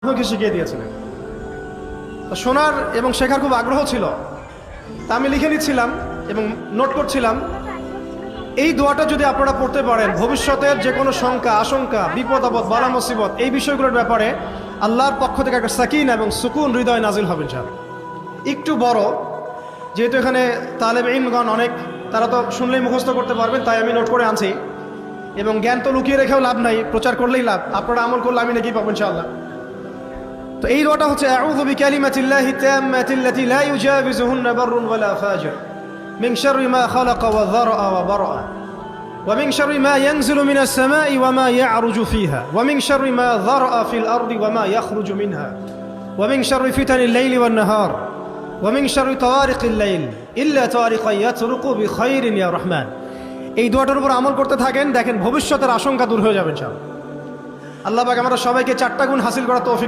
আমাকে শিখিয়ে দিয়েছিলেন। তো শোনার এবং শেখার খুব আগ্রহ ছিল, তা আমি লিখে নিচ্ছিলাম এবং নোট করছিলাম। এই দোয়াটা যদি আপনারা পড়তে পারেন, ভবিষ্যতের যে কোনো শঙ্কা, আশঙ্কা, বিপদ আপদ, বালা মুসিবত, এই বিষয়গুলোর ব্যাপারে আল্লাহর পক্ষ থেকে একটা সাকিনা এবং সুকুন হৃদয় নাজিল হবে ইনশাআল্লাহ। একটু বড়, যেহেতু এখানে তালেবে ইলমগণ অনেক, তারা তো শুনলেই মুখস্থ করতে পারবেন, তাই আমি নোট করে আনছি। এবং জ্ঞান তো লুকিয়ে রেখেও লাভ নাই, প্রচার করলেই লাভ, আপনারা আমল করলে আমি নাকি পাবো ইনশাআল্লাহ। তো এই দোয়াটা হচ্ছে আউযু বিকালিমাতিল্লাহি তাম্মাতিল্লাতি লা ইউজাবিজুহুন্না বাররুন ওয়ালা ফাজির মিন শাররি মা খালাকা ওয়া যারআ ওয়া বারআ ওয়া মিন শাররি মা ইয়ানজিলু মিনাস সামাই ওয়া মা ইয়া'রুজু ফিহা ওয়া মিন শাররি মা যারআ ফিল আরদি ওয়া মা ইয়াখরুজু মিনহা ওয়া মিন শাররি ফিতানিল লাইলি ওয়ান নাহার ওয়া মিন শাররি তাওয়ারিকিল লাইল ইল্লা তাওয়ারিকা ইয়াতরুকু বিখাইরিন ইয়া রাহমান। এই দোয়াটার উপর আমল করতে থাকেন, দেখেন ভবিষ্যতের আশঙ্কা দূর হয়ে যাবে ইনশাআল্লাহ। আল্লাহ পাক আমরা সবাইকে 4টা গুণ হাসিল করার তৌফিক